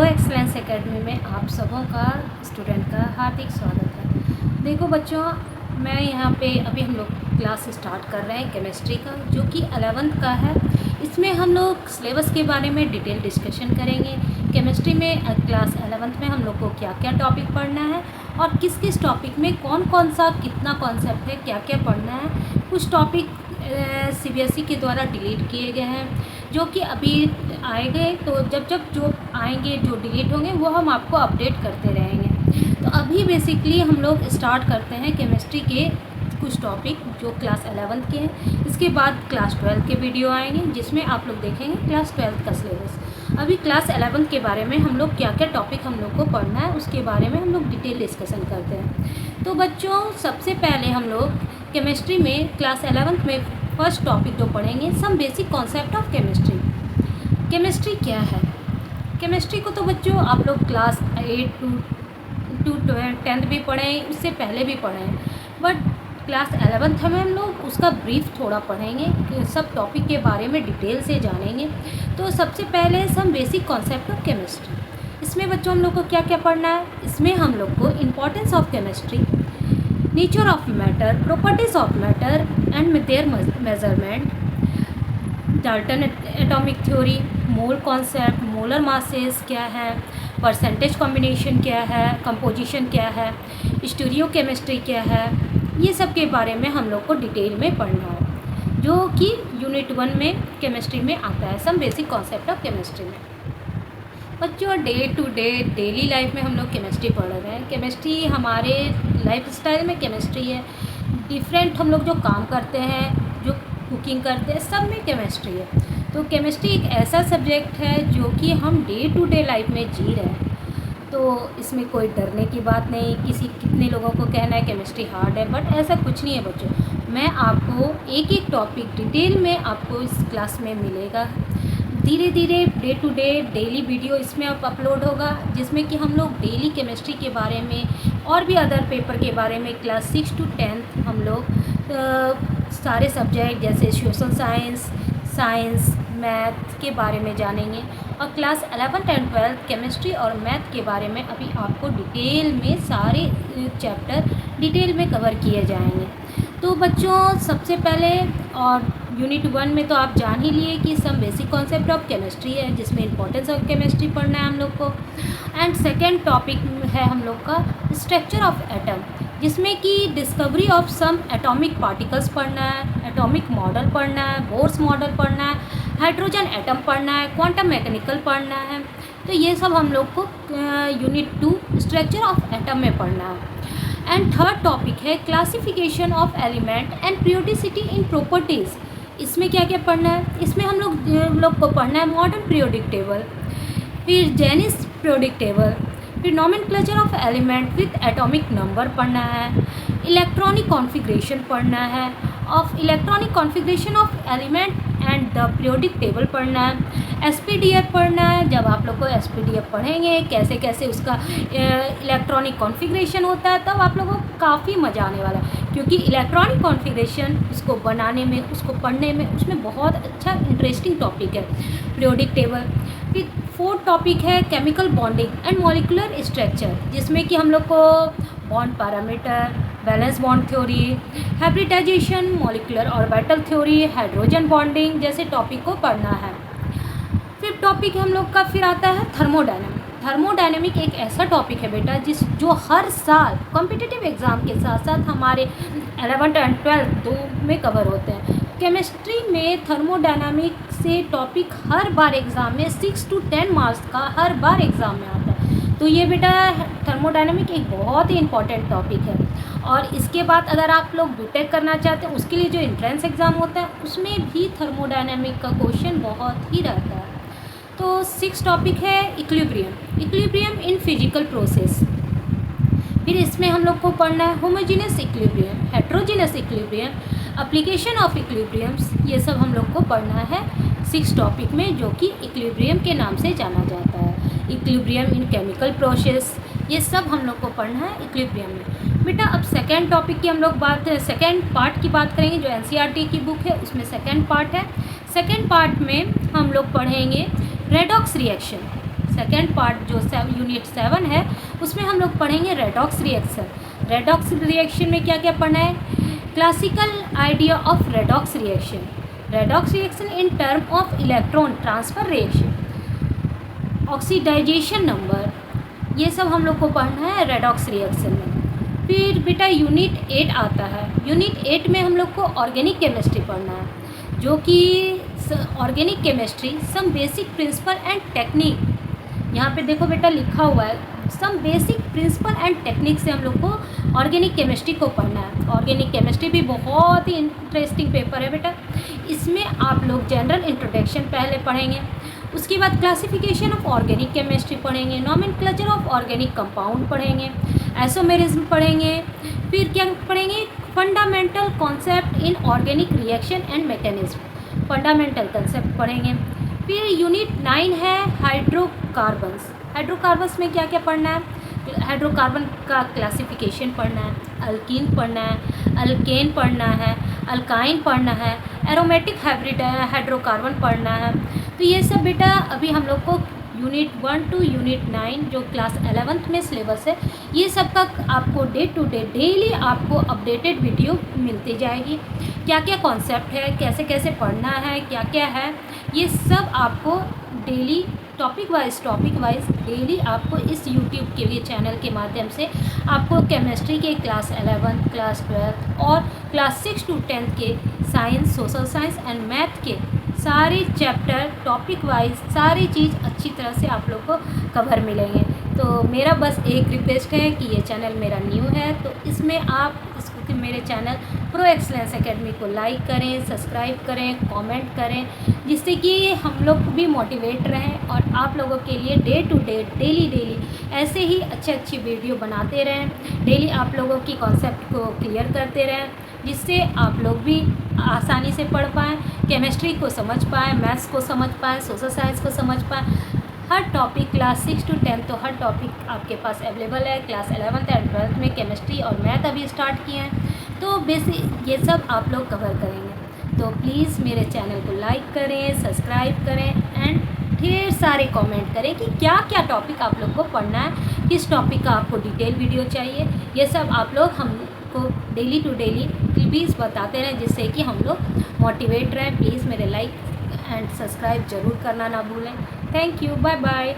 Hello excellence academy में आप सबों का स्टूडेंट का हार्दिक स्वागत है। देखो बच्चों, मैं यहाँ पे अभी हम लोग क्लास स्टार्ट कर रहे हैं केमिस्ट्री का, जो कि 11th का है। इसमें हम लोग सिलेबस के बारे में डिटेल डिस्कशन करेंगे। केमिस्ट्री में क्लास 11th में हम लोग को क्या क्या टॉपिक पढ़ना है और किस किस टॉपिक में कौन कौन सा कितना कॉन्सेप्ट है, क्या क्या पढ़ना है। कुछ टॉपिक CBSE के द्वारा डिलीट किए गए हैं, जो कि अभी आएंगे, तो जब जो आएंगे, जो डिलीट होंगे, वो हम आपको अपडेट करते रहेंगे। तो अभी बेसिकली हम लोग स्टार्ट करते हैं केमिस्ट्री के कुछ टॉपिक जो क्लास 11th के हैं। इसके बाद क्लास 12 के वीडियो आएंगे, जिसमें आप लोग देखेंगे क्लास 12 का सिलेबस। अभी क्लास 11 के बारे में हम लोग क्या क्या टॉपिक हम लोग को पढ़ना है, उसके बारे में हम लोग डिटेल डिस्कशन करते हैं। तो बच्चों, सबसे पहले हम लोग केमिस्ट्री में क्लास 11th में फर्स्ट टॉपिक जो पढ़ेंगे, some basic concept of chemistry. Chemistry क्या है? केमिस्ट्री को तो बच्चों आप लोग क्लास 8 टू 10th भी पढ़ें, उससे पहले भी पढ़ें, बट क्लास 11th में हम लोग उसका ब्रीफ थोड़ा पढ़ेंगे, सब टॉपिक के बारे में डिटेल से जानेंगे। तो सबसे पहले some basic concept of chemistry. इसमें बच्चों हम लोग को क्या क्या पढ़ना है? इसमें हम लोग को importance of chemistry, nature of matter, properties of matter and there measurement, Dalton atomic theory, mole concept, molar masses क्या है, परसेंटेज कॉम्बिनेशन क्या है, कंपोजिशन क्या है, स्टीरियो केमिस्ट्री क्या है, ये सब के बारे में हम लोग को डिटेल में पढ़ना है, जो कि यूनिट 1 में केमिस्ट्री में आता है, some basic concept of chemistry में। बच्चों, day to day daily life में हम लोग केमिस्ट्री पढ़ रहे हैं। केमिस्ट्री हमारे लाइफ स्टाइल में केमिस्ट्री है। डिफरेंट हम लोग जो काम करते हैं, जो कुकिंग करते हैं, सब में केमिस्ट्री है। तो केमिस्ट्री एक ऐसा सब्जेक्ट है जो कि हम डे टू डे लाइफ में जी रहे हैं। तो इसमें कोई डरने की बात नहीं। कितने लोगों को कहना है केमिस्ट्री हार्ड है, बट ऐसा कुछ नहीं है बच्चों। मैं आपको एक एक टॉपिक डिटेल में आपको इस क्लास में मिलेगा। धीरे धीरे day to day daily video इसमें अब अपलोड होगा, जिसमें कि हम लोग डेली केमिस्ट्री के बारे में और भी अदर पेपर के बारे में क्लास 6 to 10th हम लोग सारे सब्जेक्ट जैसे सोशल साइंस, मैथ के बारे में जानेंगे। और class 11th and 12th chemistry और मैथ के बारे में अभी आपको डिटेल में सारे चैप्टर डिटेल में कवर किए जाएंगे। तो बच्चों, सबसे पहले और यूनिट 1 में तो आप जान ही लिए कि some basic concept of chemistry है, जिसमें इंपॉर्टेंस ऑफ केमिस्ट्री पढ़ना है हम लोग को। एंड सेकेंड टॉपिक है हम लोग का स्ट्रक्चर ऑफ एटम, जिसमें कि discovery of some atomic particles पढ़ना है, एटॉमिक मॉडल पढ़ना है, बोर्स मॉडल पढ़ना है, हाइड्रोजन एटम पढ़ना है, क्वांटम मैकेनिकल पढ़ना है। तो ये सब हम लोग को यूनिट 2 स्ट्रक्चर ऑफ एटम में पढ़ना है। एंड थर्ड टॉपिक है classification of element and periodicity in properties. इसमें क्या क्या पढ़ना है? इसमें हम लोग को पढ़ना है मॉडर्न पीरियोडिक टेबल, फिर जेनिस पीरियोडिक टेबल, फिर nomenclature of element with atomic number पढ़ना है, इलेक्ट्रॉनिक कॉन्फ़िगरेशन पढ़ना है, of electronic configuration of element and the periodic table पढ़ना है, SPDF पढ़ना है। जब आप लोग को SPDF पढ़ेंगे, कैसे कैसे उसका इलेक्ट्रॉनिक कॉन्फ़िगरेशन होता है, तब आप लोगों को काफ़ी मज़ा आने वाला है, क्योंकि इलेक्ट्रॉनिक कॉन्फ़िगरेशन उसको बनाने में, उसको पढ़ने में, उसमें बहुत अच्छा इंटरेस्टिंग टॉपिक है पीरियोडिक टेबल। फिर फोर्थ टॉपिक है chemical bonding and molecular structure, जिसमें कि हम लोग को bond parameter, valence bond theory, hybridisation, molecular orbital theory, hydrogen bonding जैसे टॉपिक को पढ़ना है। फिर टॉपिक हम लोग का फिर आता है थर्मोडायनामिक। थर्मोडायनामिक एक ऐसा टॉपिक है बेटा जो हर साल कॉम्पिटिटिव एग्ज़ाम के साथ साथ हमारे 11th एंड 12th दो में कवर होते हैं। केमिस्ट्री में थर्मोडायनामिक से टॉपिक हर बार एग्ज़ाम में 6 to 10 मार्क्स का हर बार एग्ज़ाम में आता है। तो ये बेटा थर्मोडायनामिक एक बहुत ही इंपॉर्टेंट टॉपिक है। और इसके बाद अगर आप लोग बीटेक करना चाहते हैं, उसके लिए जो एंट्रेंस एग्ज़ाम होता है, उसमें भी थर्मोडायनामिक का क्वेश्चन बहुत ही रहता है। तो 6 टॉपिक है इक्विलिब्रियम इन फिजिकल प्रोसेस। फिर इसमें हम लोग को पढ़ना है homogeneous equilibrium, heterogeneous equilibrium, application of equilibriums. ये सब हम लोग को पढ़ना है 6 टॉपिक में, जो कि इक्विलिब्रियम के नाम से जाना जाता है। इक्विलिब्रियम इन केमिकल प्रोसेस, ये सब हम लोग को पढ़ना है इक्विलिब्रियम में। बेटा अब सेकेंड टॉपिक की हम लोग सेकेंड पार्ट की बात करेंगे, जो NCERT की बुक है उसमें सेकेंड पार्ट है। सेकेंड पार्ट में हम लोग पढ़ेंगे रेडॉक्स रिएक्शन। सेकेंड पार्ट जो यूनिट 7 है उसमें हम लोग पढ़ेंगे रेडॉक्स रिएक्शन। रेडॉक्स रिएक्शन में क्या क्या पढ़ना है? Classical idea of redox reaction, redox reaction in term of electron transfer reaction, oxidisation number, ये सब हम लोग को पढ़ना है रेडॉक्स रिएक्शन में। फिर बेटा यूनिट 8 आता है। यूनिट 8 में हम लोग को ऑर्गेनिक केमिस्ट्री पढ़ना है, जो कि organic chemistry some basic principle and technique, यहाँ पे देखो बेटा लिखा हुआ है some basic principle and technique से हम लोग को ऑर्गेनिक केमिस्ट्री को पढ़ना है। ऑर्गेनिक केमिस्ट्री भी बहुत ही इंटरेस्टिंग पेपर है बेटा। इसमें आप लोग जनरल इंट्रोडक्शन पहले पढ़ेंगे, उसके बाद क्लासिफिकेशन ऑफ ऑर्गेनिक केमिस्ट्री पढ़ेंगे, नॉमेनक्लेचर ऑफ ऑर्गेनिक कंपाउंड पढ़ेंगे, आइसोमेरिज्म पढ़ेंगे, फिर क्या पढ़ेंगे? Fundamental concept in organic reaction and mechanism, fundamental concept पढ़ेंगे। फिर यूनिट 9 है हाइड्रोकार्बन्स। हाइड्रोकार्बन्स में क्या क्या पढ़ना है? हाइड्रोकार्बन का क्लासिफिकेशन पढ़ना है, अल्कीन पढ़ना है, अल्केन पढ़ना है, अल्काइन पढ़ना है, एरोमेटिक हाइब्रिड हाइड्रोकार्बन पढ़ना है। तो ये सब बेटा अभी हम लोग को यूनिट 1 टू यूनिट 9 जो क्लास 11th में सिलेबस है, ये सब का आपको डे टू डे डेली आपको अपडेटेड वीडियो मिलती जाएगी। क्या क्या कॉन्सेप्ट है, कैसे कैसे पढ़ना है, क्या क्या है, ये सब आपको डेली टॉपिक वाइज डेली आपको इस यूट्यूब के लिए चैनल के माध्यम से आपको केमिस्ट्री के क्लास 11, क्लास 12 और क्लास 6 टू 10 के science, social science and math के सारे चैप्टर टॉपिक वाइज सारी चीज़ अच्छी तरह से आप लोग को कवर मिलेंगे। तो मेरा बस एक रिक्वेस्ट है कि ये चैनल मेरा न्यू है, तो इसमें आप इसको मेरे चैनल प्रो एक्सलेंस एकेडमी को लाइक करें, सब्सक्राइब करें, कमेंट करें, जिससे कि हम लोग भी मोटिवेट रहें और आप लोगों के लिए डे टू डे डेली ऐसे ही अच्छी वीडियो बनाते रहें, डेली आप लोगों की कॉन्सेप्ट को क्लियर करते रहें, जिससे आप लोग भी आसानी से पढ़ पाएँ, केमिस्ट्री को समझ पाएँ, मैथ्स को समझ पाएँ, सोशल साइंस को समझ पाएँ। हर टॉपिक क्लास 6 टू 10 तो हर टॉपिक आपके पास अवेलेबल है। क्लास 11th एंड 12th में केमिस्ट्री और मैथ अभी स्टार्ट किए हैं, तो बेसिक ये सब आप लोग कवर करेंगे। तो प्लीज़ मेरे चैनल को लाइक करें, सब्सक्राइब करें एंड ढेर सारे कमेंट करें कि क्या क्या टॉपिक आप लोग को पढ़ना है, किस टॉपिक का आपको डिटेल वीडियो चाहिए। ये सब आप लोग हमको डेली टू डेली प्लीज़ बताते रहें, जिससे कि हम लोग मोटिवेट रहें। प्लीज़ मेरे लाइक एंड सब्सक्राइब ज़रूर करना ना भूलें। Thank you, bye bye.